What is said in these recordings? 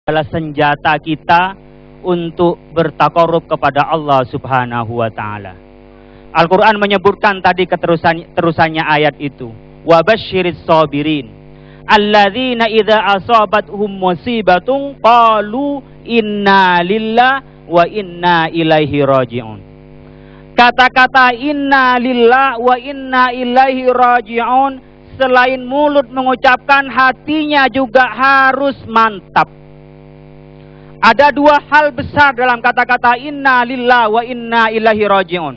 adalah senjata kita untuk bertakarub kepada Allah Subhanahu wa taala. Al-Qur'an menyebutkan tadi terusannya ayat itu. Wa basyiris sabirin alladzina idza asabathum musibatun qalu inna lillahi wa inna ilaihi raji'un. Kata-kata inna lillahi wa inna ilaihi raji'un, selain mulut mengucapkan, hatinya juga harus mantap. Ada dua hal besar dalam kata-kata inna lillahi wa inna ilaihi raji'un.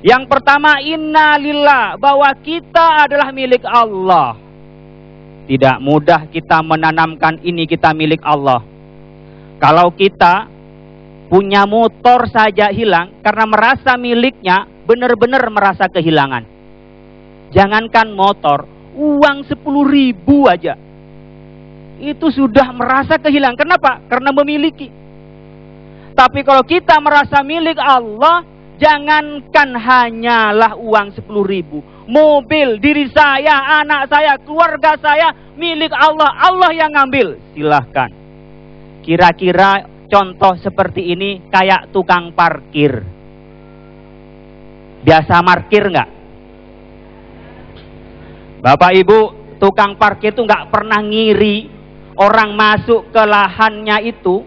Yang pertama, inna lillah, bahwa kita adalah milik Allah. Tidak mudah kita menanamkan ini kita milik Allah. Kalau kita punya motor saja hilang karena merasa miliknya, benar-benar merasa kehilangan. Jangankan motor, uang 10.000 aja itu sudah merasa kehilangan. Kenapa? Karena memiliki. Tapi kalau kita merasa milik Allah, jangankan hanyalah uang 10.000, mobil, diri saya, anak saya, keluarga saya, milik Allah. Allah yang ngambil, silahkan. Kira-kira contoh seperti ini kayak tukang parkir. Biasa parkir nggak? Bapak Ibu, tukang parkir itu nggak pernah ngiri orang masuk ke lahannya itu,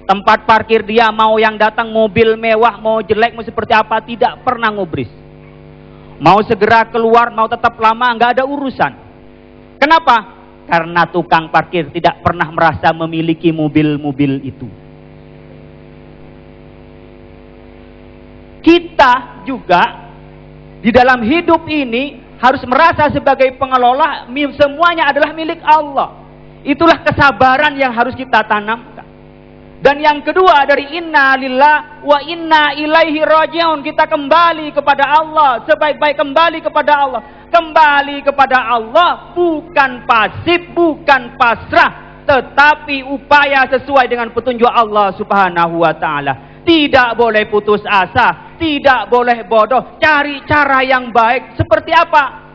tempat parkir dia, mau yang datang mobil mewah, mau jelek, mau seperti apa, tidak pernah ngubris. Mau segera keluar, mau tetap lama, nggak ada urusan. Kenapa? Karena tukang parkir tidak pernah merasa memiliki mobil-mobil itu. Kita juga di dalam hidup ini harus merasa sebagai pengelola, semuanya adalah milik Allah. Itulah kesabaran yang harus kita tanamkan. Dan yang kedua, dari inna lillah wa inna ilaihi raji'un, kita kembali kepada Allah, sebaik-baik kembali kepada Allah. Kembali kepada Allah bukan pasif, bukan pasrah, tetapi upaya sesuai dengan petunjuk Allah Subhanahu wa taala. Tidak boleh putus asa, tidak boleh bodoh, cari cara yang baik. Seperti apa?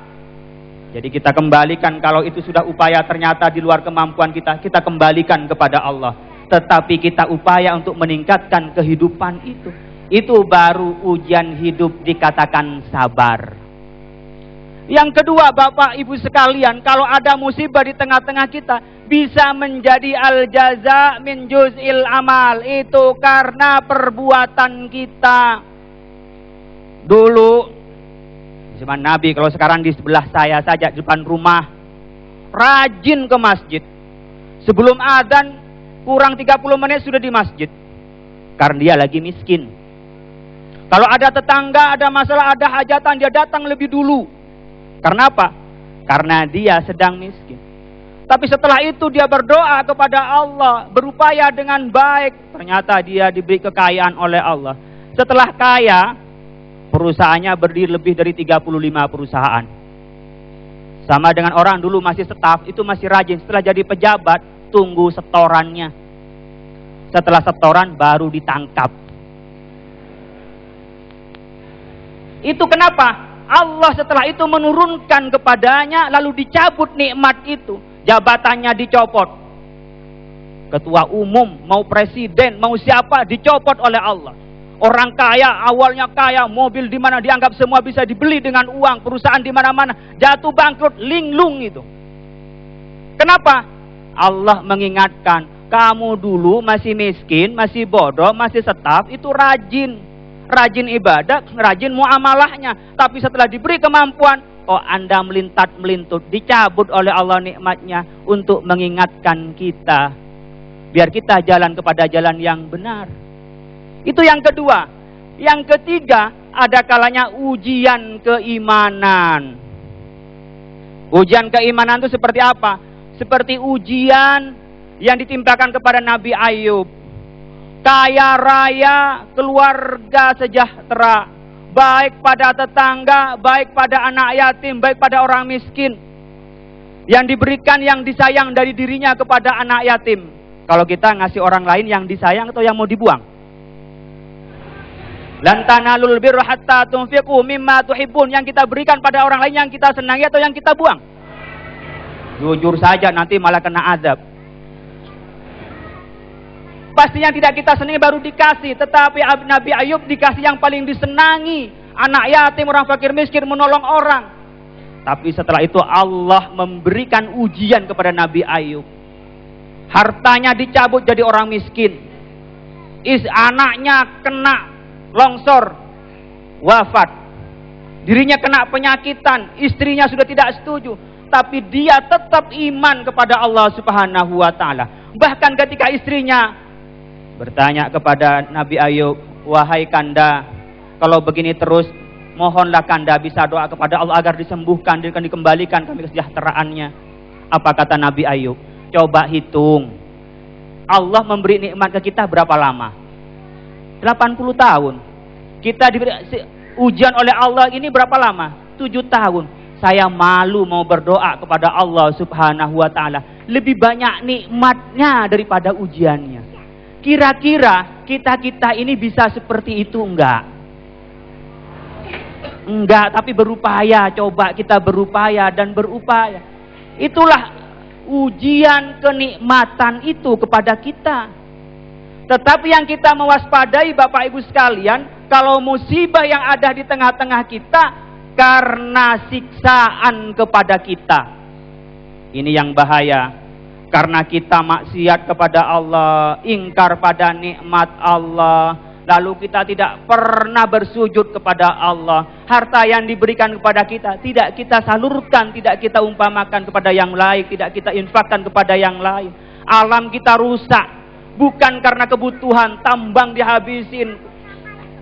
Jadi kita kembalikan, kalau itu sudah upaya ternyata di luar kemampuan kita, kita kembalikan kepada Allah. Tetapi kita upaya untuk meningkatkan kehidupan itu. Itu baru ujian hidup dikatakan sabar. Yang kedua, Bapak Ibu sekalian, kalau ada musibah di tengah-tengah kita, bisa menjadi al-jaza min juz'il amal. Itu karena perbuatan kita. Dulu zaman Nabi, kalau sekarang di sebelah saya saja, di depan rumah, rajin ke masjid. Sebelum adzan kurang 30 menit sudah di masjid. Karena dia lagi miskin. Kalau ada tetangga, ada masalah, ada hajatan, dia datang lebih dulu. Karena apa? Karena dia sedang miskin. Tapi setelah itu dia berdoa kepada Allah, berupaya dengan baik. Ternyata dia diberi kekayaan oleh Allah. Setelah kaya, perusahaannya berdiri lebih dari 35 perusahaan. Sama dengan orang dulu masih staf, itu masih rajin. Setelah jadi pejabat, tunggu setorannya. Setelah setoran baru ditangkap. Itu kenapa? Allah setelah itu menurunkan kepadanya, lalu dicabut nikmat itu. Jabatannya dicopot. Ketua umum, mau presiden, mau siapa, dicopot oleh Allah. Orang kaya, awalnya kaya, mobil di mana dianggap semua bisa dibeli dengan uang, perusahaan di mana-mana, jatuh bangkrut, linglung itu. Kenapa? Allah mengingatkan, kamu dulu masih miskin, masih bodoh, masih staf, itu rajin ibadah, rajin muamalahnya. Tapi setelah diberi kemampuan, Anda melintat-melintut, dicabut oleh Allah nikmatnya untuk mengingatkan kita, biar kita jalan kepada jalan yang benar. Itu yang kedua. Yang ketiga, ada kalanya ujian keimanan. Ujian keimanan itu seperti apa? Seperti ujian yang ditimpakan kepada Nabi Ayub. Kaya raya, keluarga sejahtera, baik pada tetangga, baik pada anak yatim, baik pada orang miskin. Yang diberikan yang disayang dari dirinya kepada anak yatim. Kalau kita ngasih orang lain yang disayang atau yang mau dibuang? Lan tanalul birra hatta tunfiqu mimma tuhibbun. Yang kita berikan pada orang lain yang kita senangi atau yang kita buang? Jujur saja, nanti malah kena azab. Pasti yang tidak kita senangi baru dikasih. Tetapi Nabi Ayub dikasih yang paling disenangi. Anak yatim, orang fakir miskin, menolong orang. Tapi setelah itu Allah memberikan ujian kepada Nabi Ayub. Hartanya dicabut jadi orang miskin. Anaknya kena longsor, wafat. Dirinya kena penyakitan, istrinya sudah tidak setuju. Tapi dia tetap iman kepada Allah Subhanahu wa ta'ala. Bahkan ketika istrinya bertanya kepada Nabi Ayub, wahai Kanda, kalau begini terus, mohonlah Kanda bisa doa kepada Allah agar disembuhkan, dikembalikan kami kesejahteraannya. Apa kata Nabi Ayub? Coba hitung. Allah memberi nikmat ke kita berapa lama? 80 tahun. Kita diberi ujian oleh Allah ini berapa lama? 7 tahun. Saya malu mau berdoa kepada Allah Subhanahu wa ta'ala. Lebih banyak nikmatnya daripada ujiannya. Kira-kira kita ini bisa seperti itu enggak? Enggak, tapi berupaya. Coba kita berupaya dan berupaya. Itulah ujian kenikmatan itu kepada kita. Tetapi yang kita mewaspadai Bapak Ibu sekalian, kalau musibah yang ada di tengah-tengah kita karena siksaan kepada kita. Ini yang bahaya. Karena kita maksiat kepada Allah, ingkar pada nikmat Allah, lalu kita tidak pernah bersujud kepada Allah. Harta yang diberikan kepada kita tidak kita salurkan, tidak kita umpamakan kepada yang lain, tidak kita infakkan kepada yang lain. Alam kita rusak, bukan karena kebutuhan, tambang dihabisin,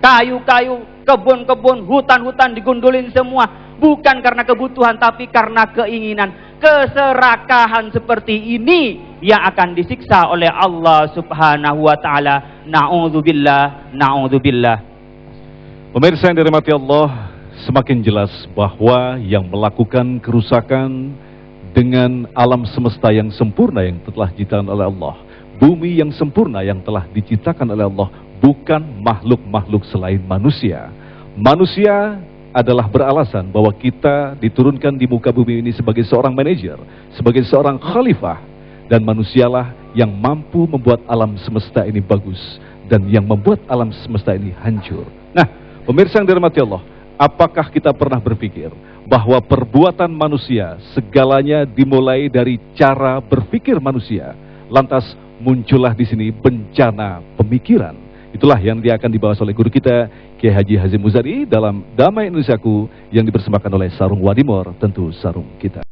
kayu-kayu, kebun-kebun, hutan-hutan digundulin semua. Bukan karena kebutuhan, tapi karena keinginan. Keserakahan seperti ini yang akan disiksa oleh Allah Subhanahu wa ta'ala. Na'udzubillah, na'udzubillah. Pemirsa yang dirahmati Allah, semakin jelas bahwa yang melakukan kerusakan dengan alam semesta yang sempurna yang telah diciptakan oleh Allah, bumi yang sempurna yang telah diciptakan oleh Allah, bukan makhluk-makhluk selain manusia. Manusia adalah beralasan bahwa kita diturunkan di muka bumi ini sebagai seorang manajer, sebagai seorang khalifah, dan manusialah yang mampu membuat alam semesta ini bagus dan yang membuat alam semesta ini hancur. Nah, pemirsa yang dirahmati Allah, apakah kita pernah berpikir bahwa perbuatan manusia segalanya dimulai dari cara berpikir manusia? Lantas muncullah di sini bencana pemikiran. Itulah yang dia akan dibahas oleh guru kita Kiai Haji Hazim Muzadi dalam Damai Indonesiaku yang dipersembahkan oleh Sarung Wadimor, tentu sarung kita.